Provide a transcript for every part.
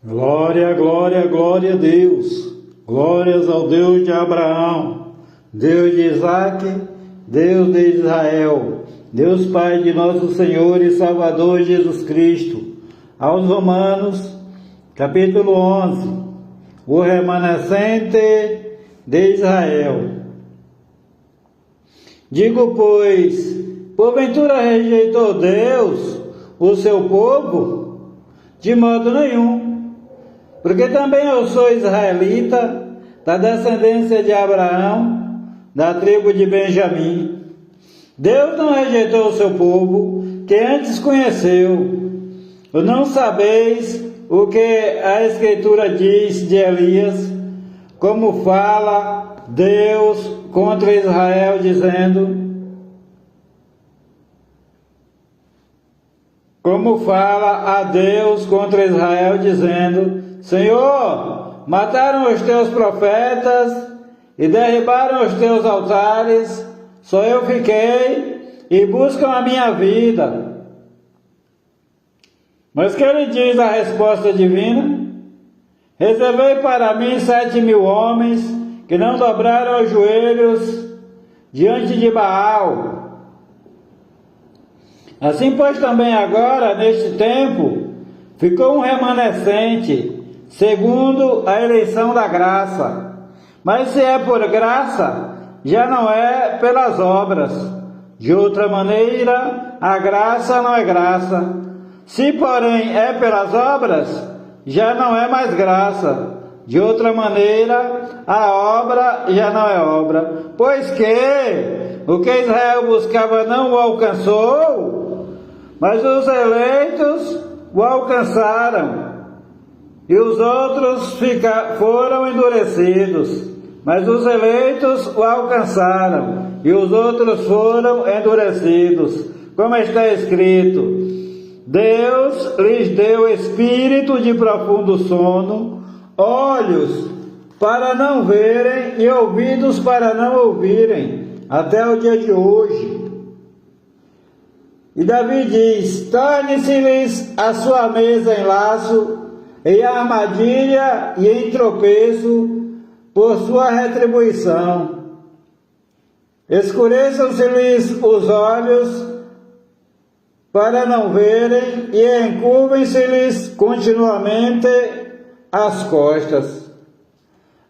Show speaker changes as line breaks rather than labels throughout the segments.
Glória, glória, glória a Deus. Glórias ao Deus de Abraão, Deus de Isaac, Deus de Israel, Deus Pai de nosso Senhor e Salvador Jesus Cristo. Aos Romanos, capítulo 11, o remanescente de Israel. Digo, pois, porventura rejeitou Deus o seu povo? De modo nenhum. Porque também eu sou israelita, da descendência de Abraão, da tribo de Benjamim. Deus não rejeitou o seu povo, que antes conheceu. Não sabeis o que a Escritura diz de Elias, como fala Deus contra Israel, dizendo... Como fala a Deus contra Israel, dizendo... Senhor, mataram os teus profetas e derribaram os teus altares, só eu fiquei e buscam a minha vida. Mas que ele diz a resposta divina? Reservei para mim 7.000 homens que não dobraram os joelhos diante de Baal. Assim, pois, também agora, neste tempo, ficou um remanescente, segundo a eleição da graça. Mas se é por graça, já não é pelas obras. De outra maneira, a graça não é graça. Se, porém, é pelas obras, já não é mais graça. De outra maneira, a obra já não é obra. Pois que o que Israel buscava não o alcançou, mas os eleitos o alcançaram. E os outros foram endurecidos, mas os eleitos o alcançaram, e os outros foram endurecidos. Como está escrito, Deus lhes deu espírito de profundo sono, olhos para não verem e ouvidos para não ouvirem, até o dia de hoje. E Davi diz, torne-se-lhes a sua mesa em laço, em armadilha e em tropeço, por sua retribuição. Escureçam-se-lhes os olhos, para não verem, e encurvem-se-lhes continuamente as costas.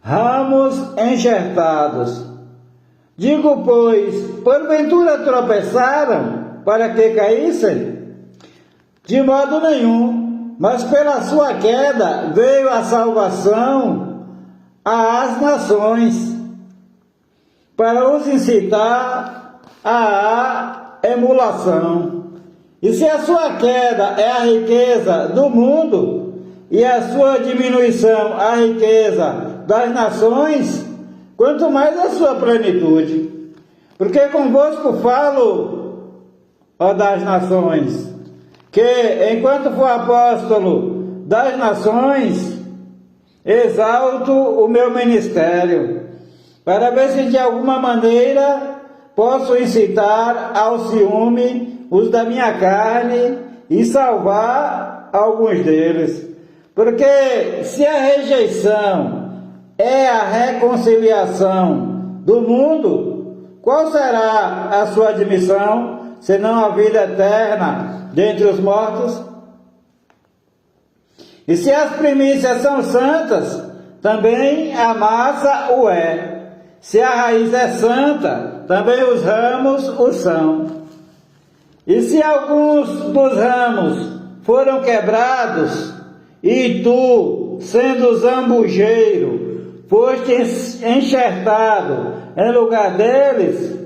Ramos enxertados. Digo, pois, porventura tropeçaram, para que caíssem? De modo nenhum. Mas pela sua queda veio a salvação às nações, para os incitar à emulação. E se a sua queda é a riqueza do mundo, e a sua diminuição a riqueza das nações, quanto mais a sua plenitude. Porque convosco falo, ó das nações, que, enquanto for apóstolo das nações, exalto o meu ministério, para ver se de alguma maneira posso incitar ao ciúme os da minha carne e salvar alguns deles. Porque se a rejeição é a reconciliação do mundo, qual será a sua admissão, senão a vida eterna dentre os mortos? E se as primícias são santas, também a massa o é. Se a raiz é santa, também os ramos o são. E se alguns dos ramos foram quebrados, e tu, sendo zambujeiro, foste enxertado em lugar deles,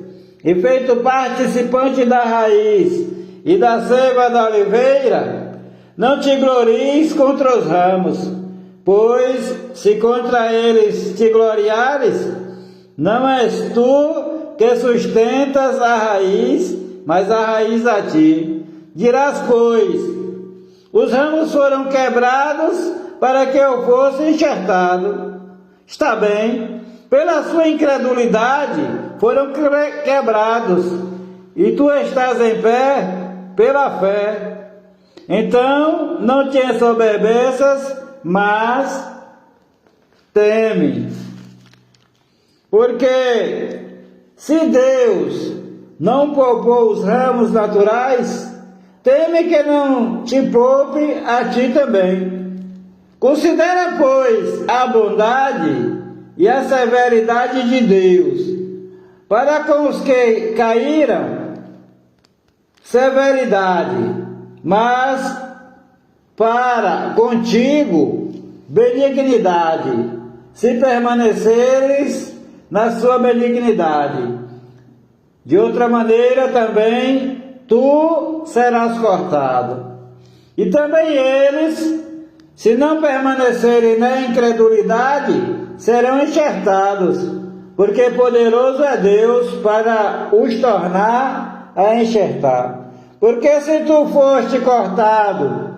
e feito participante da raiz e da seiva da oliveira, não te glories contra os ramos, pois se contra eles te gloriares, não és tu que sustentas a raiz, mas a raiz a ti. Dirás, pois, os ramos foram quebrados para que eu fosse enxertado. Está bem, pela sua incredulidade foram quebrados, e tu estás em pé pela fé. Então não te ensoberbeças mas temem. Porque se Deus não poupou os ramos naturais, teme que não te poupe a ti também. Considera, pois, a bondade e a severidade de Deus. Para com os que caíram, severidade, mas para contigo, benignidade, se permaneceres na sua benignidade. De outra maneira também tu serás cortado. E também eles, se não permanecerem na incredulidade, serão enxertados, porque poderoso é Deus para os tornar a enxertar. Porque se tu foste cortado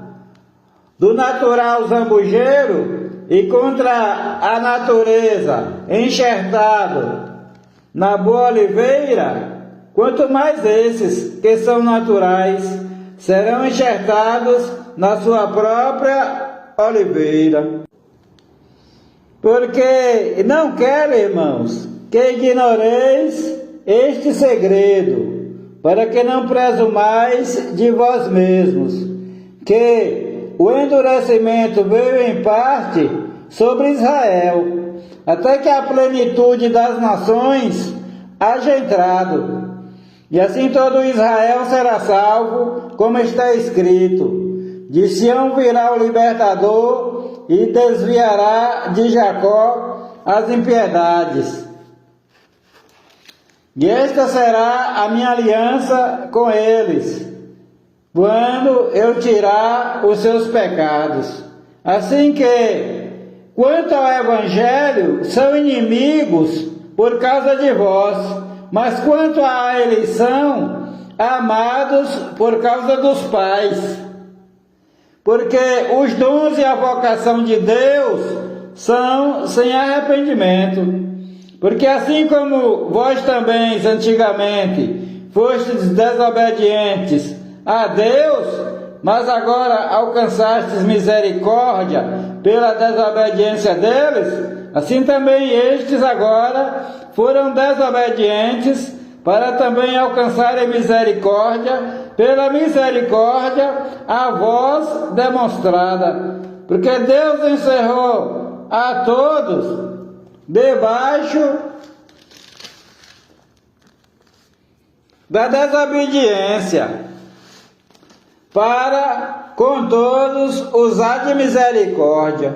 do natural zambujeiro e contra a natureza enxertado na boa oliveira, quanto mais esses que são naturais serão enxertados na sua própria oliveira. Porque não quero, irmãos, que ignoreis este segredo, para que não presumais de vós mesmos, que o endurecimento veio em parte sobre Israel, até que a plenitude das nações haja entrado. E assim todo Israel será salvo, como está escrito: de Sião virá o libertador e desviará de Jacó as impiedades. E esta será a minha aliança com eles, quando eu tirar os seus pecados. Assim que, quanto ao Evangelho, são inimigos por causa de vós, mas quanto à eleição, amados por causa dos pais. Porque os dons e a vocação de Deus são sem arrependimento. Porque assim como vós também antigamente fostes desobedientes a Deus, mas agora alcançastes misericórdia pela desobediência deles, assim também estes agora foram desobedientes para também alcançarem misericórdia pela misericórdia a vós demonstrada. Porque Deus encerrou a todos debaixo da desobediência, para com todos usar de misericórdia.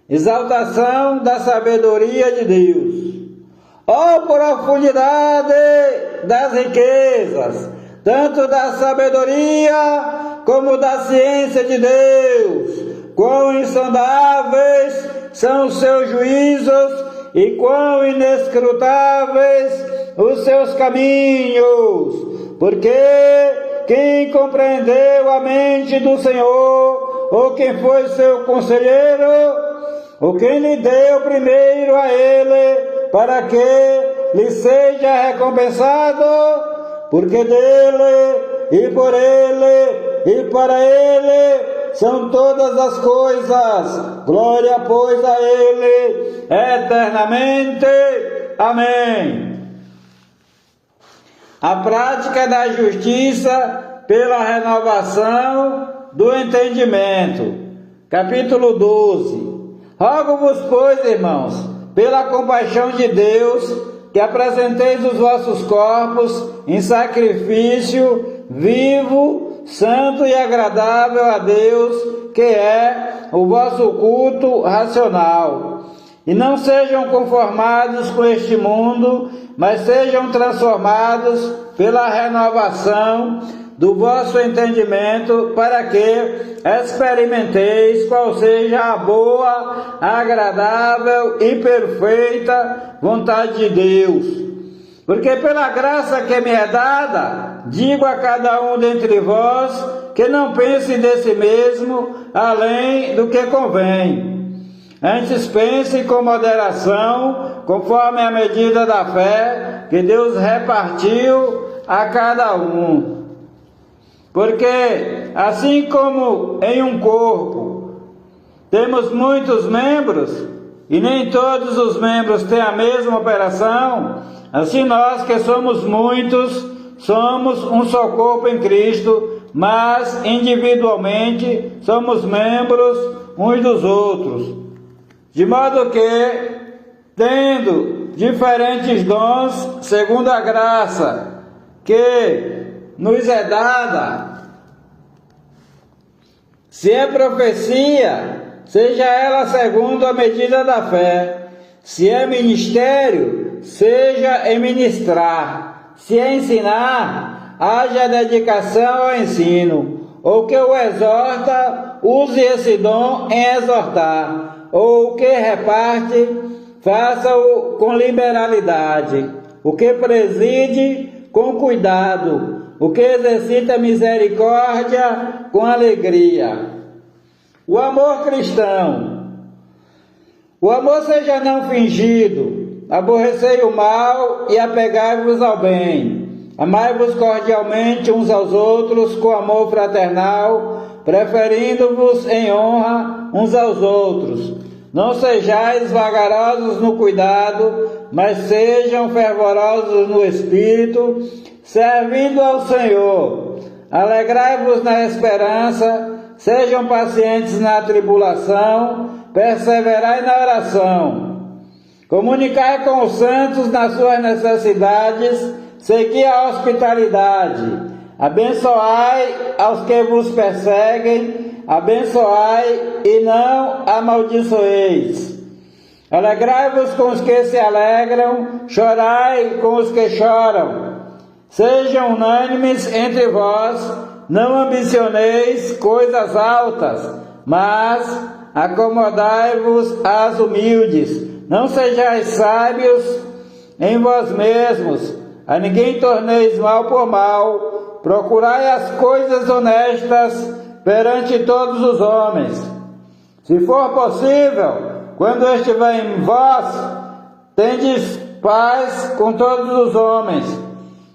Exaltação da sabedoria de Deus. Ó profundidade das riquezas, tanto da sabedoria como da ciência de Deus! Quão insondáveis são os seus juízos e quão inescrutáveis os seus caminhos! Porque quem compreendeu a mente do Senhor, ou quem foi seu conselheiro, ou quem lhe deu primeiro a ele, para que lhe seja recompensado, porque dele, e por ele, e para ele são todas as coisas. Glória, pois, a ele eternamente. Amém. A prática da justiça pela renovação do entendimento. Capítulo 12. Rogo-vos, pois, irmãos, pela compaixão de Deus, que apresenteis os vossos corpos em sacrifício vivo, santo e agradável a Deus, que é o vosso culto racional. E não sejam conformados com este mundo, mas sejam transformados pela renovação do vosso entendimento, para que experimenteis qual seja a boa, agradável e perfeita vontade de Deus. Porque pela graça que me é dada, digo a cada um dentre vós, que não pense de si mesmo além do que convém. Antes pense com moderação, conforme a medida da fé que Deus repartiu a cada um. Porque assim como em um corpo Temos muitos membros e nem todos os membros têm a mesma operação. Assim nós que somos muitos, somos um só corpo em Cristo, mas individualmente somos membros uns dos outros. De modo que, tendo diferentes dons, segundo a graça que nos é dada, se é profecia, seja ela segundo a medida da fé. Se é ministério, seja em ministrar. Se é ensinar, haja dedicação ao ensino. Ou que o exorta, use esse dom em exortar. Ou o que reparte, faça-o com liberalidade. O que preside, com cuidado. O que exercita misericórdia, com alegria. O amor cristão. O amor seja não fingido. Aborrecei o mal e apegai-vos ao bem. Amai-vos cordialmente uns aos outros com amor fraternal, preferindo-vos em honra uns aos outros. Não sejais vagarosos no cuidado, mas sejam fervorosos no espírito, servindo ao Senhor. Alegrai-vos na esperança, sejam pacientes na tribulação, perseverai na oração. Comunicai com os santos nas suas necessidades, segui a hospitalidade. Abençoai aos que vos perseguem, abençoai e não amaldiçoeis. Alegrai-vos com os que se alegram, chorai com os que choram. Sejam unânimes entre vós, não ambicioneis coisas altas, mas acomodai-vos às humildes. Não sejais sábios em vós mesmos, a ninguém torneis mal por mal. Procurai as coisas honestas perante todos os homens. Se for possível, quando estiver em vós, tendes paz com todos os homens.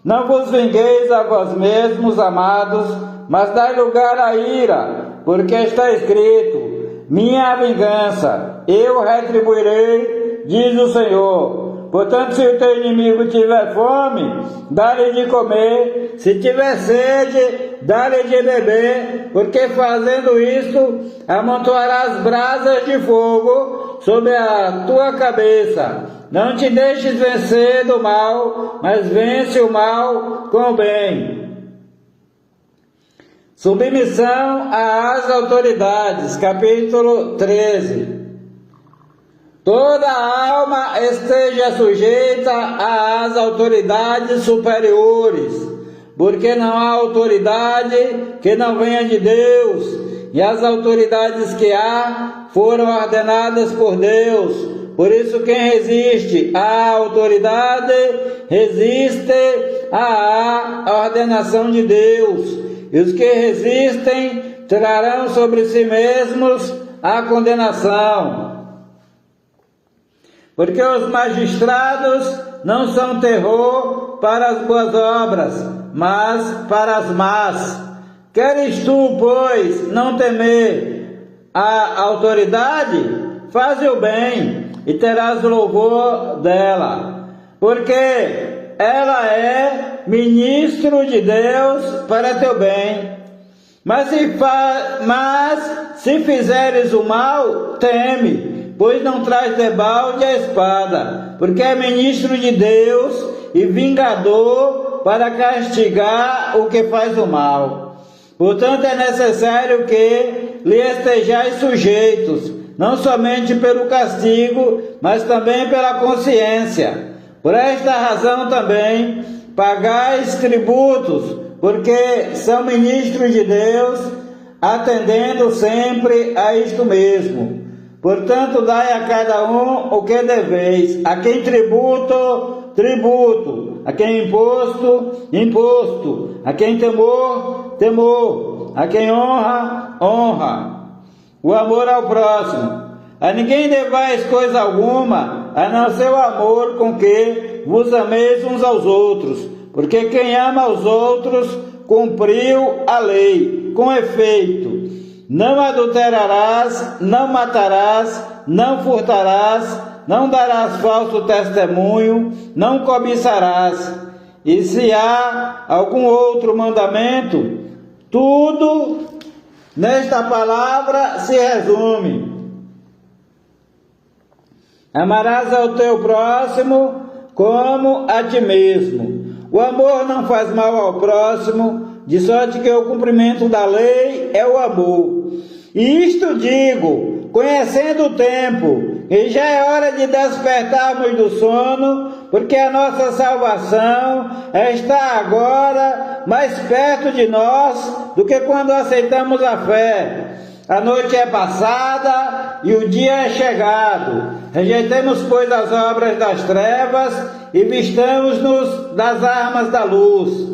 Não vos vingueis a vós mesmos, amados, mas dai lugar à ira, porque está escrito: minha vingança, eu retribuirei, diz o Senhor. Portanto, se o teu inimigo tiver fome, dá-lhe de comer, se tiver sede, dá-lhe de beber, porque fazendo isto, amontoarás brasas de fogo sobre a tua cabeça. Não te deixes vencer do mal, mas vence o mal com o bem. Submissão às autoridades, capítulo 13. Toda alma esteja sujeita às autoridades superiores, porque não há autoridade que não venha de Deus, e as autoridades que há foram ordenadas por Deus. Por isso, quem resiste à autoridade, resiste à ordenação de Deus. E os que resistem trarão sobre si mesmos a condenação. Porque os magistrados não são terror para as boas obras, mas para as más. Queres tu, pois, não temer a autoridade? Faze o bem e terás louvor dela, porque ela é ministro de Deus para teu bem. Mas se fizeres o mal, teme, pois não traz debalde a espada, porque é ministro de Deus e vingador para castigar o que faz o mal. Portanto, é necessário que lhe estejais sujeitos, não somente pelo castigo, mas também pela consciência. Por esta razão também pagais tributos, porque são ministros de Deus, atendendo sempre a isto mesmo. Portanto, dai a cada um o que deveis: a quem tributo, tributo; a quem imposto, imposto; a quem temor, temor; a quem honra, honra. O amor ao próximo. A ninguém devais coisa alguma, a não ser o amor com que vos ameis uns aos outros, porque quem ama aos outros cumpriu a lei. Com efeito, não adulterarás, não matarás, não furtarás, não darás falso testemunho, não cobiçarás. E se há algum outro mandamento, tudo nesta palavra se resume: amarás ao teu próximo como a ti mesmo. O amor não faz mal ao próximo, de sorte que o cumprimento da lei é o amor. E isto digo, conhecendo o tempo, e já é hora de despertarmos do sono, porque a nossa salvação está agora mais perto de nós do que quando aceitamos a fé. A noite é passada e o dia é chegado. Rejeitemos, pois, as obras das trevas e vistamos-nos das armas da luz.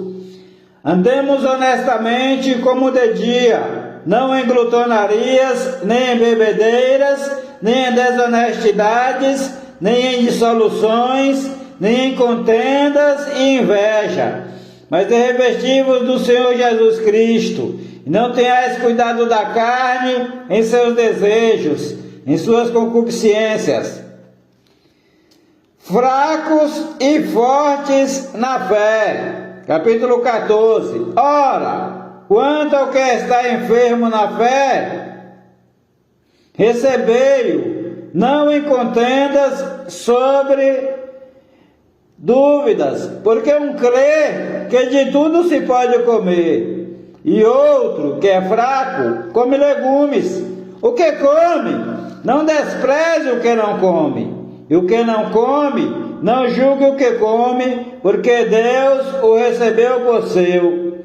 Andemos honestamente como de dia, não em glutonarias, nem em bebedeiras, nem em desonestidades, nem em dissoluções, nem em contendas e inveja. Mas revesti-vos do Senhor Jesus Cristo, e não tenhais cuidado da carne em seus desejos, em suas concupiscências. Fracos e fortes na fé. Capítulo 14. Ora, quanto ao que está enfermo na fé, recebei-o, não em contendas sobre dúvidas, porque um crê que de tudo se pode comer, e outro, que é fraco, come legumes. O que come, não despreze o que não come, e o que não come, não julgue o que come, porque Deus o recebeu por seu.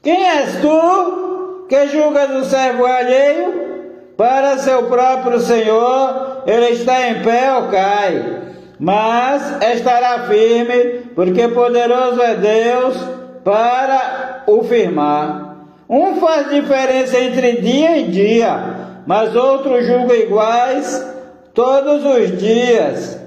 Quem és tu que julgas o servo alheio? Para seu próprio Senhor, ele está em pé ou cai, mas estará firme, porque poderoso é Deus para o firmar. Um faz diferença entre dia e dia, mas outro julga iguais todos os dias.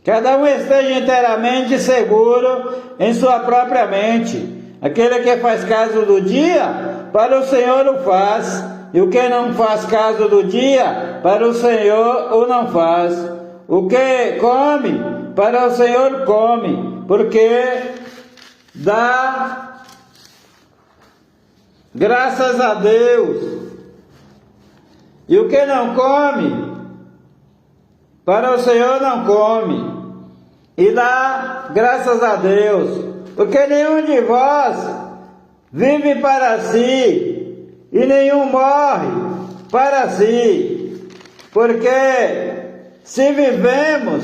Cada um esteja inteiramente seguro em sua própria mente. Aquele que faz caso do dia, para o Senhor o faz, e o que não faz caso do dia, para o Senhor o não faz. O que come, para o Senhor come, porque dá graças a Deus. E o que não come, para o Senhor não come, e dá graças a Deus, porque nenhum de vós vive para si, e nenhum morre para si, porque se vivemos,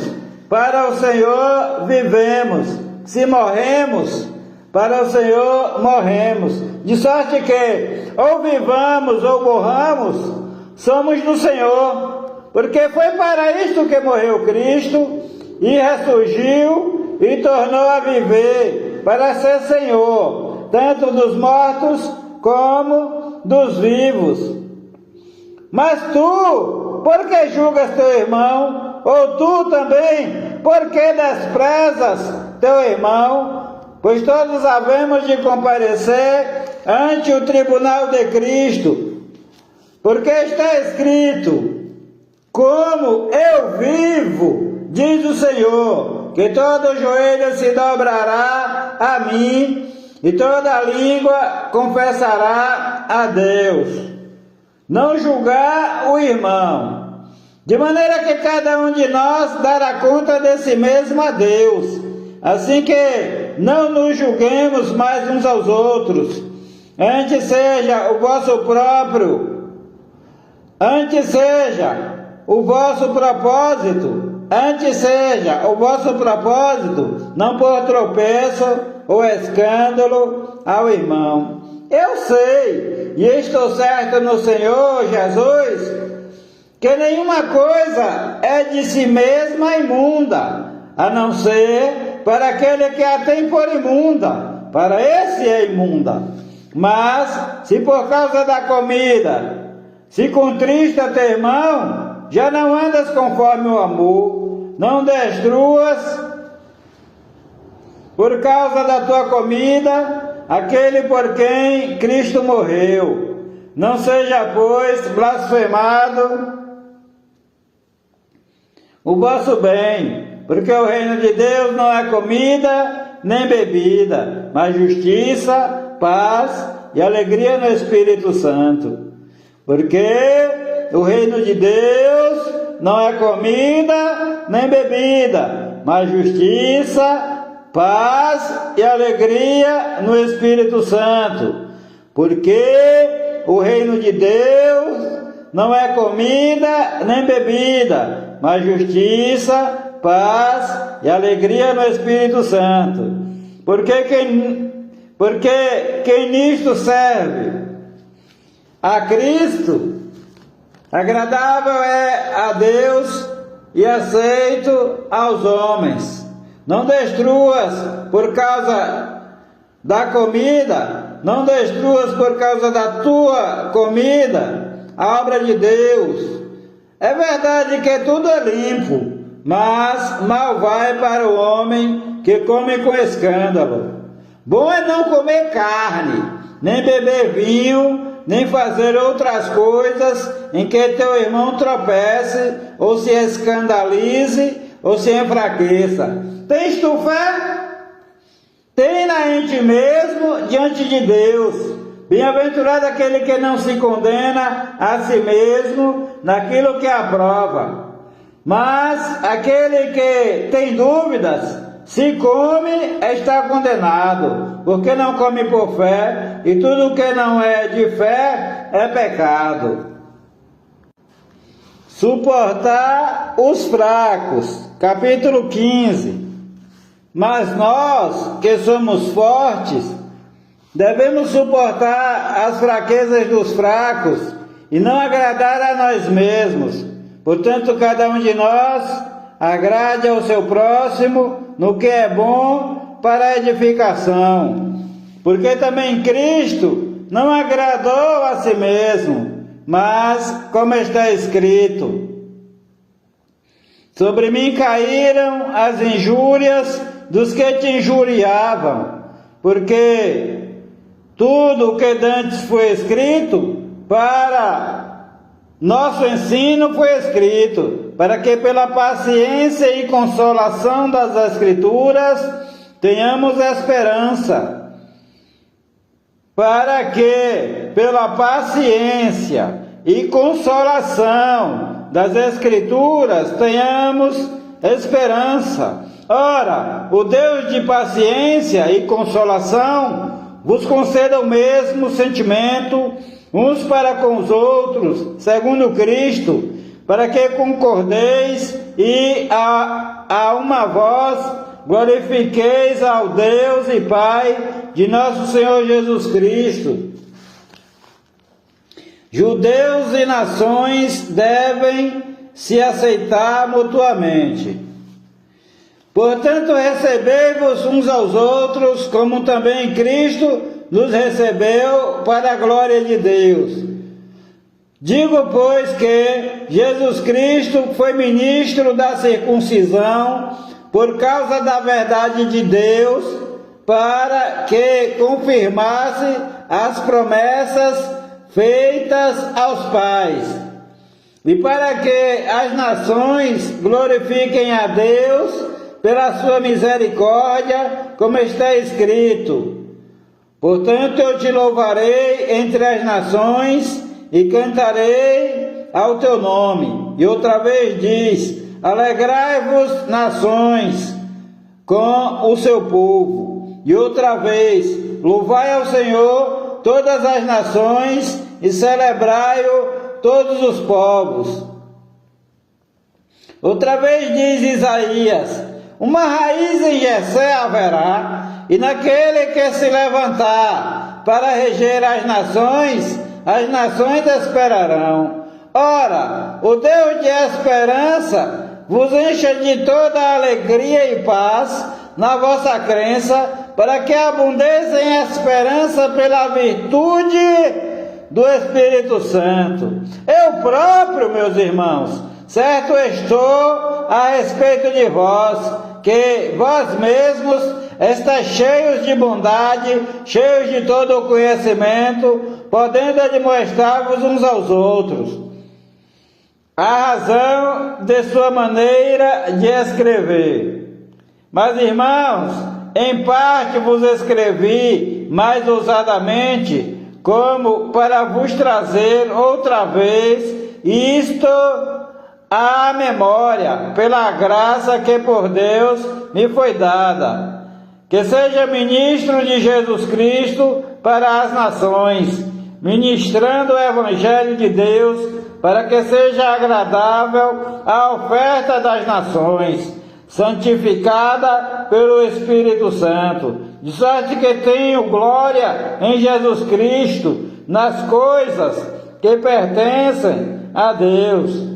para o Senhor vivemos, se morremos, para o Senhor morremos, de sorte que, ou vivamos ou morramos, somos do Senhor, porque foi para isto que morreu Cristo, e ressurgiu, e tornou a viver, para ser Senhor, tanto dos mortos, como dos vivos. Mas tu, por que julgas teu irmão? Ou tu também, por que desprezas teu irmão? Pois todos havemos de comparecer ante o tribunal de Cristo, porque está escrito: como eu vivo, diz o Senhor, que todo joelho se dobrará a mim, e toda língua confessará a Deus. Não julgar o irmão, de maneira que cada um de nós dará conta de si mesmo a Deus. Assim que não nos julguemos mais uns aos outros, antes seja o vosso propósito, não por tropeço ou escândalo ao irmão. Eu sei, e estou certo no Senhor Jesus, que nenhuma coisa é de si mesma imunda, a não ser para aquele que a tem por imunda, para esse é imunda. Mas, se por causa da comida, se contrista teu irmão, já não andas conforme o amor, não destruas, por causa da tua comida, aquele por quem Cristo morreu. Não seja, pois, blasfemado o vosso bem, porque o reino de Deus não é comida nem bebida, mas justiça, paz e alegria no Espírito Santo. Porque o reino de Deus não é comida nem bebida, mas justiça, paz e alegria no Espírito Santo. Porque o reino de Deus não é comida nem bebida, mas justiça, paz e alegria no Espírito Santo. Porque quem nisto serve a Cristo, agradável é a Deus e aceito aos homens. Não destruas por causa da comida, não destruas por causa da tua comida a obra de Deus. É verdade que tudo é limpo, mas mal vai para o homem que come com escândalo. Bom é não comer carne, nem beber vinho, nem fazer outras coisas em que teu irmão tropece, ou se escandalize, ou se enfraqueça. Tens tu fé? Tem-na em ti mesmo diante de Deus. Bem-aventurado aquele que não se condena a si mesmo naquilo que aprova. Mas aquele que tem dúvidas, se come, está condenado, porque não come por fé, e tudo que não é de fé é pecado. Suportar os fracos, capítulo 15. Mas nós, que somos fortes, devemos suportar as fraquezas dos fracos e não agradar a nós mesmos. Portanto, cada um de nós agrade ao seu próximo no que é bom para a edificação. Porque também Cristo não agradou a si mesmo, mas, como está escrito, sobre mim caíram as injúrias dos que te injuriavam, porque tudo o que dantes foi escrito para nosso ensino foi escrito, para que pela paciência e consolação das Escrituras tenhamos esperança, para que pela paciência e consolação das Escrituras tenhamos esperança. Ora, o Deus de paciência e consolação vos conceda o mesmo sentimento uns para com os outros, segundo Cristo, para que concordeis e a uma voz glorifiqueis ao Deus e Pai de nosso Senhor Jesus Cristo. Judeus e nações devem se aceitar mutuamente. Portanto, recebei-vos uns aos outros, como também Cristo nos recebeu para a glória de Deus. Digo, pois, que Jesus Cristo foi ministro da circuncisão por causa da verdade de Deus, para que confirmasse as promessas feitas aos pais, e para que as nações glorifiquem a Deus pela sua misericórdia, como está escrito: portanto eu te louvarei entre as nações e cantarei ao teu nome. E outra vez diz: alegrai-vos, nações, com o seu povo. E outra vez: louvai ao Senhor todas as nações e celebrai-o todos os povos. Outra vez diz Isaías: uma raiz em Jessé haverá, e naquele que se levantar para reger as nações esperarão. Ora, o Deus de esperança vos encha de toda alegria e paz na vossa crença, para que abundeis em esperança pela virtude do Espírito Santo. Eu próprio, meus irmãos, certo estou a respeito de vós, que vós mesmos estáis cheios de bondade, cheios de todo o conhecimento, podendo admoestar-vos uns aos outros a razão de sua maneira de escrever. Mas, irmãos, em parte vos escrevi mais ousadamente, como para vos trazer outra vez isto à memória, pela graça que por Deus me foi dada, que seja ministro de Jesus Cristo para as nações, ministrando o Evangelho de Deus, para que seja agradável a oferta das nações, santificada pelo Espírito Santo, de sorte que tenho glória em Jesus Cristo nas coisas que pertencem a Deus.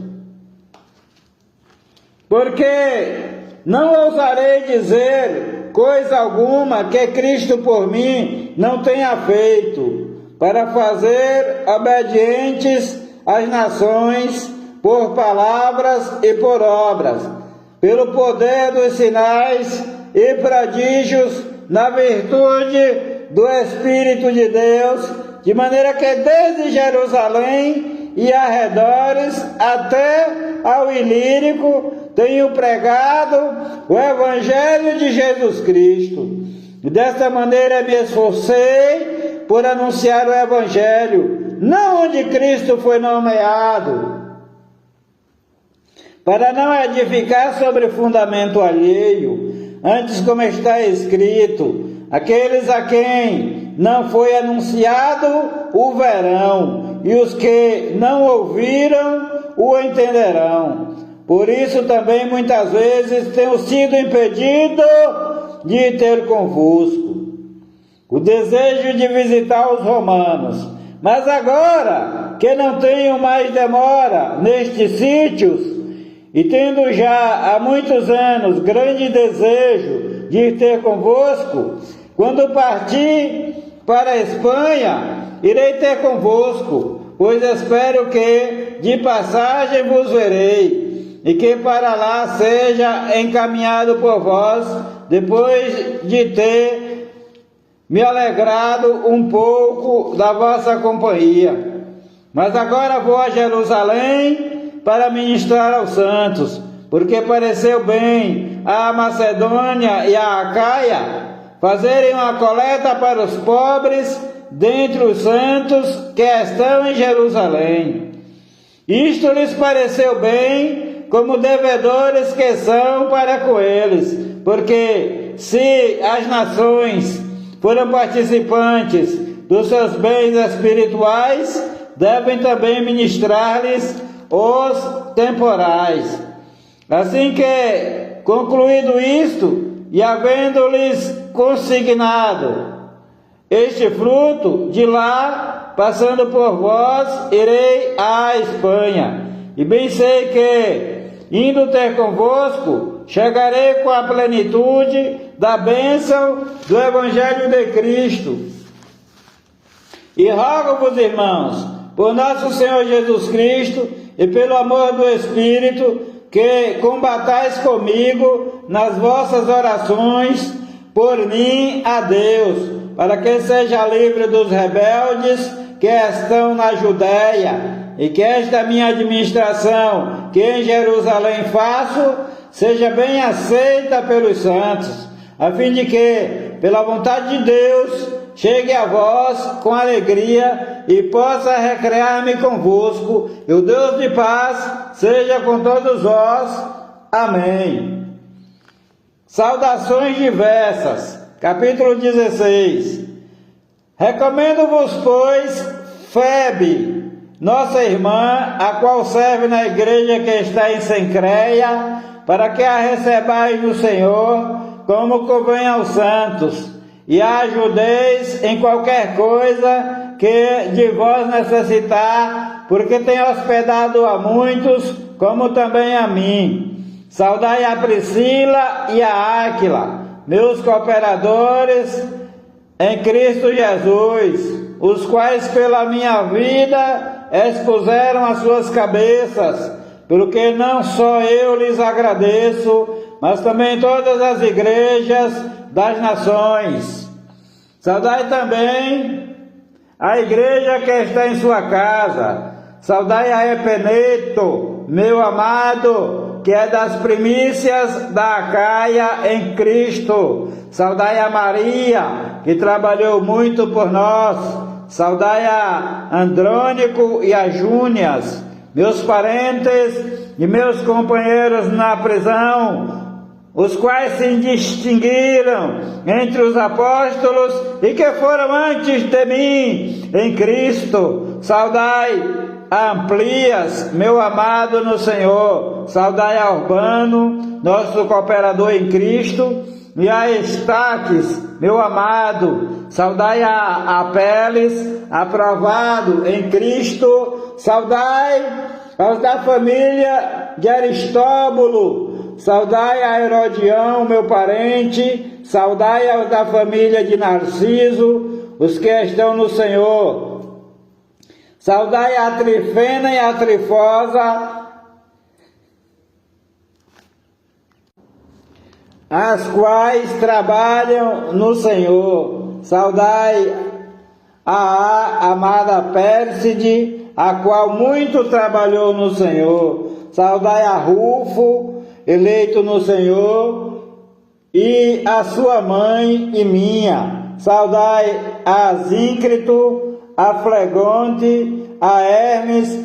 Porque não ousarei dizer coisa alguma que Cristo por mim não tenha feito, para fazer obedientes as nações por palavras e por obras, pelo poder dos sinais e prodígios, na virtude do Espírito de Deus, de maneira que desde Jerusalém e arredores até ao Ilírico tenho pregado o Evangelho de Jesus Cristo. E desta maneira me esforcei por anunciar o Evangelho, não onde Cristo foi nomeado, para não edificar sobre fundamento alheio, antes como está escrito, aqueles a quem não foi anunciado o verão, e os que não ouviram o entenderão. Por isso também muitas vezes tenho sido impedido de ter convosco o desejo de visitar os romanos. Mas agora que não tenho mais demora nestes sítios, e tendo já há muitos anos grande desejo de ter convosco, quando partir para a Espanha, irei ter convosco, pois espero que de passagem vos verei, e que para lá seja encaminhado por vós, depois de ter me alegrado um pouco da vossa companhia. Mas agora vou a Jerusalém para ministrar aos santos, porque pareceu bem à Macedônia e à Acaia fazerem uma coleta para os pobres dentre os santos que estão em Jerusalém. Isto lhes pareceu bem, como devedores que são para com eles, porque se as nações foram participantes dos seus bens espirituais, devem também ministrar-lhes os temporais. Assim que, concluído isto, e havendo-lhes consignado este fruto, de lá, passando por vós, irei à Espanha. E bem sei que, indo ter convosco, chegarei com a plenitude da bênção do Evangelho de Cristo. E rogo-vos, irmãos, por nosso Senhor Jesus Cristo e pelo amor do Espírito, que combatais comigo nas vossas orações por mim a Deus, para que seja livre dos rebeldes que estão na Judéia, e que esta minha administração, que em Jerusalém faço, seja bem aceita pelos santos, a fim de que, pela vontade de Deus, chegue a vós com alegria e possa recrear-me convosco, e o Deus de paz seja com todos vós. Amém. Saudações diversas. Capítulo 16. Recomendo-vos, pois, Febe, nossa irmã, a qual serve na igreja que está em Cencreia, para que a recebais no Senhor, como convém aos santos, e a ajudeis em qualquer coisa que de vós necessitar, porque tem hospedado a muitos, como também a mim. Saudai a Priscila e a Áquila, meus cooperadores em Cristo Jesus, os quais pela minha vida expuseram as suas cabeças, pelo que não só eu lhes agradeço, mas também todas as igrejas das nações. Saudai também a igreja que está em sua casa. Saudai a Epeneto, meu amado, que é das primícias da Acaia em Cristo. Saudai a Maria, que trabalhou muito por nós. Saudai a Andrônico e a Júnias, meus parentes e meus companheiros na prisão, os quais se distinguiram entre os apóstolos e que foram antes de mim em Cristo. Saudai a Amplias, meu amado no Senhor. Saudai a Urbano, nosso cooperador em Cristo, e a Estaques, meu amado. Saudai a Apeles, aprovado em Cristo. Saudai aos da família de Aristóbulo. Saudai a Herodião, meu parente. Saudai aos da família de Narciso, os que estão no Senhor. Saudai a Trifena e a Trifosa, as quais trabalham no Senhor. Saudai a amada Pérside, a qual muito trabalhou no Senhor. Saudai a Rufo, eleito no Senhor, e a sua mãe e minha. Saudai a Zíncrito, a Flegonte, a Hermes,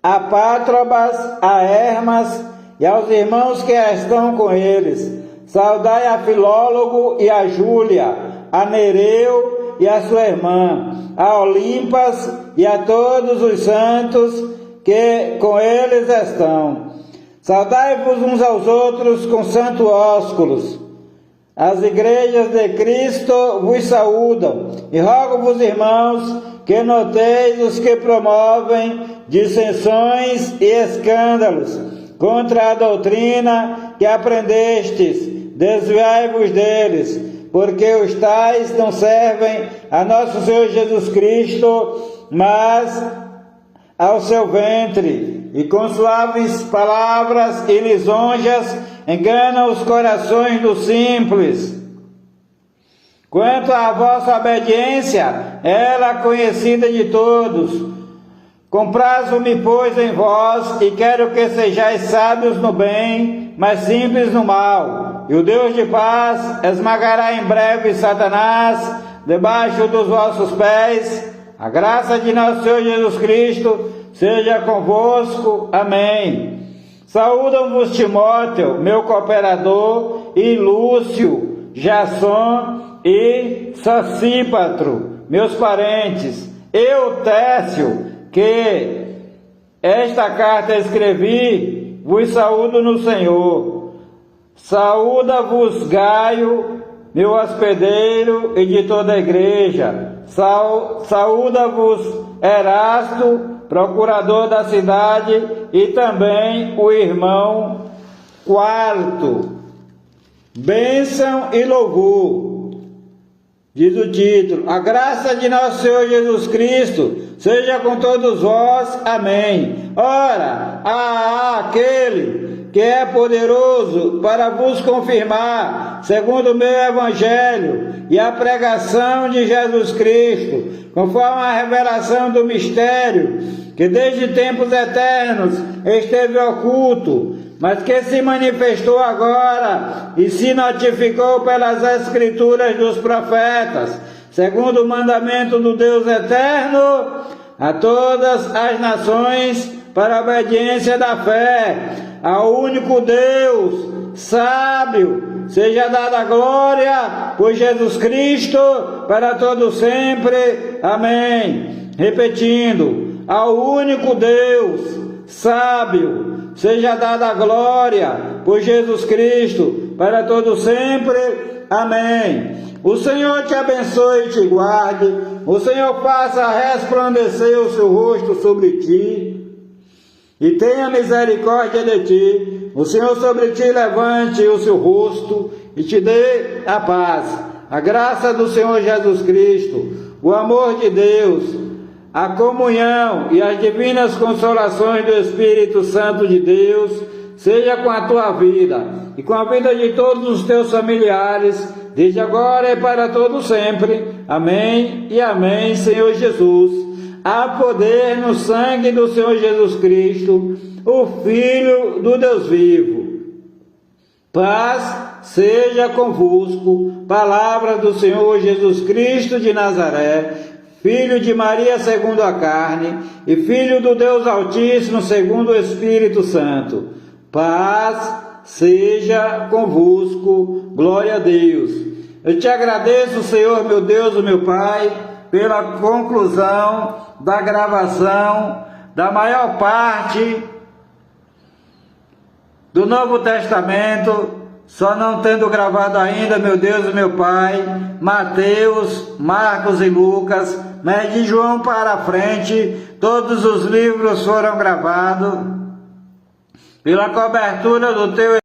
a Pátrobas, a Hermas, e aos irmãos que estão com eles. Saudai a Filólogo e a Júlia, a Nereu e a sua irmã, a Olimpas e a todos os santos que com eles estão. Saudai-vos uns aos outros com santo ósculos. As igrejas de Cristo vos saúdam, e rogo-vos, irmãos, que noteis os que promovem dissensões e escândalos contra a doutrina que aprendestes. Desviai-vos deles, porque os tais não servem a nosso Senhor Jesus Cristo, mas ao seu ventre, e com suaves palavras e lisonjas enganam os corações dos simples. Quanto à vossa obediência, ela conhecida de todos. Comprazo-me, pois, em vós, e quero que sejais sábios no bem, mas simples no mal. E o Deus de paz esmagará em breve Satanás debaixo dos vossos pés. A graça de nosso Senhor Jesus Cristo seja convosco. Amém. Saúdam-vos Timóteo, meu cooperador, e Lúcio, Jasson e Sosípatro, meus parentes. Eutécio, que esta carta escrevi, vos saúdo no Senhor. Saúda-vos Gaio, meu hospedeiro, e de toda a igreja. Saúda-vos Erasto, procurador da cidade, e também o irmão Quarto. Bênção e louvor. Diz o título: a graça de nosso Senhor Jesus Cristo seja com todos vós. Amém. Ora, há aquele que é poderoso para vos confirmar, segundo o meu evangelho e a pregação de Jesus Cristo, conforme a revelação do mistério, que desde tempos eternos esteve oculto, mas que se manifestou agora e se notificou pelas escrituras dos profetas, segundo o mandamento do Deus eterno, a todas as nações, para a obediência da fé, ao único Deus, sábio, seja dada a glória por Jesus Cristo, para todo sempre. Amém. Repetindo: ao único Deus, sábio, seja dada a glória por Jesus Cristo, para todo sempre. Amém. O Senhor te abençoe e te guarde. O Senhor faça resplandecer o seu rosto sobre ti e tenha misericórdia de ti. O Senhor sobre ti levante o seu rosto e te dê a paz. A graça do Senhor Jesus Cristo, o amor de Deus, a comunhão e as divinas consolações do Espírito Santo de Deus seja com a tua vida e com a vida de todos os teus familiares, desde agora e para todo sempre. Amém e amém, Senhor Jesus. Há poder no sangue do Senhor Jesus Cristo, o Filho do Deus vivo. Paz seja convosco. Palavra do Senhor Jesus Cristo de Nazaré, Filho de Maria segundo a carne, e Filho do Deus Altíssimo segundo o Espírito Santo. Paz seja convosco. Glória a Deus. Eu te agradeço, Senhor, meu Deus, o meu Pai, pela conclusão da gravação da maior parte do Novo Testamento, só não tendo gravado ainda, meu Deus e meu Pai, Mateus, Marcos e Lucas, mas de João para frente, todos os livros foram gravados pela cobertura do Teu